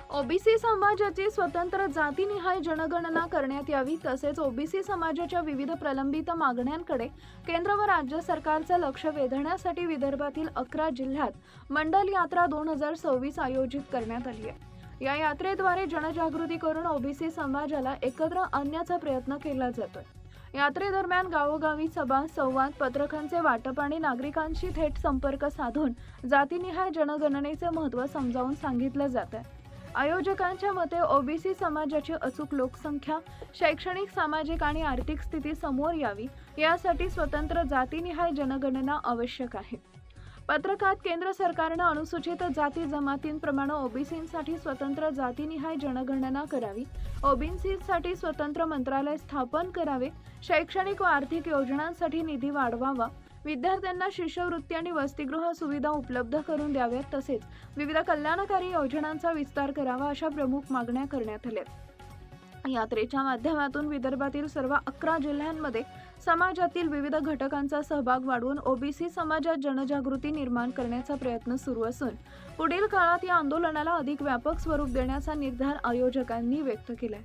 OBC समाजाची स्वतंत्र जातीनिहाय जनगणना करण्यात यावी तसेच ओबीसी समाजाच्या विविध प्रलंबित मागण्यांकडे केंद्र व राज्य सरकारचे लक्ष वेधण्यासाठी विदर्भातील 11 जिल्ह्यात मंडल यात्रा 2026 आयोजित करण्यात आली आहे। या यात्रेद्वारे जनजागृती करून ओबीसी समाजाला एकत्र आणण्याचा प्रयत्न केला जातोय। यात्रेदरम्यान गावोगावी सभा, संवाद, पत्रकांचे वाटप आणि नागरिकांशी थेट संपर्क साधून जातीनिहाय जनगणनेचे महत्त्व समजावून सांगितलं जात आहे। आयोजकांच्या मते ओबीसी समाजाची अचूक लोकसंख्या, शैक्षणिक, सामाजिक आणि आर्थिक स्थिती समोर यावी यासाठी स्वतंत्र जातीनिहाय जनगणना आवश्यक आहे। पत्रकात केंद्र सरकारने अनुसूचित जाती जमातींप्रमाणे ओबीसींसाठी स्वतंत्र जातीनिहाय जनगणना करावी, ओबीसींसाठी स्वतंत्र मंत्रालय स्थापन करावे, शैक्षणिक व आर्थिक योजनांसाठी निधी वाढवावा, विद्यार्थ्यांना शिष्यवृत्ती आणि वसतिगृह सुविधा उपलब्ध करून द्याव्यात तसेच विविध कल्याणकारी योजनांचा विस्तार करावा अशा प्रमुख मागण्या करण्यात आल्या। यात्रेच्या माध्यमातून विदर्भातील सर्व 11 जिल्ह्यांमध्ये समाजातील विविध घटकांचा सहभाग वाढवून ओबीसी समाजात जनजागृती निर्माण करण्याचा प्रयत्न सुरू असून पुढील काळात या आंदोलनाला अधिक व्यापक स्वरूप देण्याचा निर्धार आयोजकांनी व्यक्त केलाय।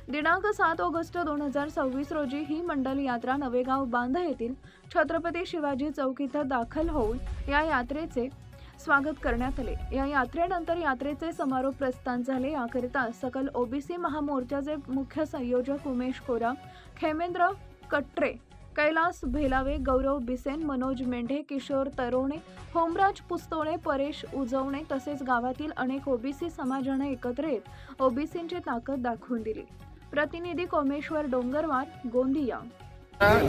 दिनांक 7 ऑगस्ट 2026 रोजी ही मंडल यात्रा नवेगाव बांध येथील छत्रपती शिवाजी चौक इथं दाखल होऊन या यात्रेचे स्वागत करण्यात आले। या यात्रेनंतर यात्रेचे समारोप प्रस्थान झाले। याकरिता सकल ओबीसी महामोर्चाचे मुख्य संयोजक उमेश कोराम, खेमेंद्र कट्रे, कैलास भेलावे, गौरव बिसेन, मनोज मेंढे, किशोर तरोणे, होमराज पुस्तोळे, परेश उजवणे तसेच गावातील अनेक ओबीसी समाजाने एकत्र येत ओबीसींची ताकद दाखवून दिली। प्रतिनिधी कोमेश्वर डोंगरवार, गोंदिया।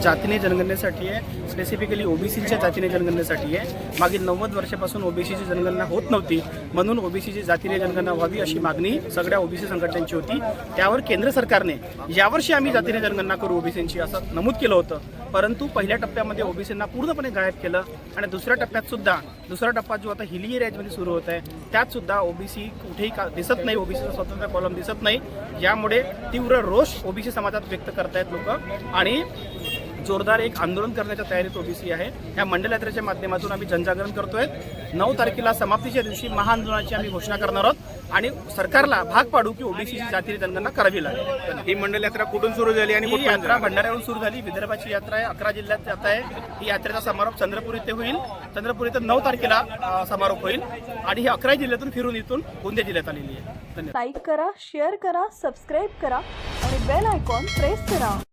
जातीने जनगणनेसाठी आहे, स्पेसिफिकली ओबीसीच्या जातीने जनगणनेसाठी आहे। मागील 90 वर्षापासून ओबीसीची जनगणना होत नव्हती, म्हणून ओबीसीची जातीने जनगणना व्हावी अशी मागणी सगळ्या ओबीसी संघटनांची होती। त्यावर केंद्र सरकारने यावर्षी आम्ही जातीने जनगणना करू ओबीसींची असं नमूद केलं होतं, परंतु पहिल्या टप्प्यामध्ये ओबीसींना पूर्णपणे गायब केलं आणि दुसऱ्या टप्प्यात सुद्धा दुसरा टप्पा जो आता हिली एरियामध्ये सुरू होत आहे त्यात सुद्धा ओबीसी कुठेही दिसत नाही, ओबीसीचा स्वतंत्र कॉलम दिसत नाही। यामुळे तीव्र रोष ओबीसी समाजात व्यक्त करतायत लोक आणि जोरदार एक आंदोलन करण्याच्या तयारीत ओबीसी आहे। या मंडल यात्रेच्या माध्यमातून आम्ही जनजागरण करतोय। 9 तारखेला समाप्तीच्या दिवशी महाआंदोलनाची आम्ही घोषणा करणार आहोत आणि सरकारला भाग पाडू की ओबीसीची जातीय जनगणना करावी लागेल। ही मंडल यात्रा कुठून सुरू झाली आणि ही यात्रा भंडाऱ्यावरून सुरू झाली। विदर्भाची यात्रा आहे, 11 जिल्ह्यात जात आहे। ही यात्रेचा समारोप चंद्रपूर इथे होईल। चंद्रपूर इथे 9 तारखेला समारोप होईल आणि ही 11 जिल्ह्यातून फिरून इथून गोंदिया जिल्ह्यात आलेली आहे। लाईक करा, शेअर करा, सबस्क्राईब करा आणि बेल आयकॉन प्रेस करा।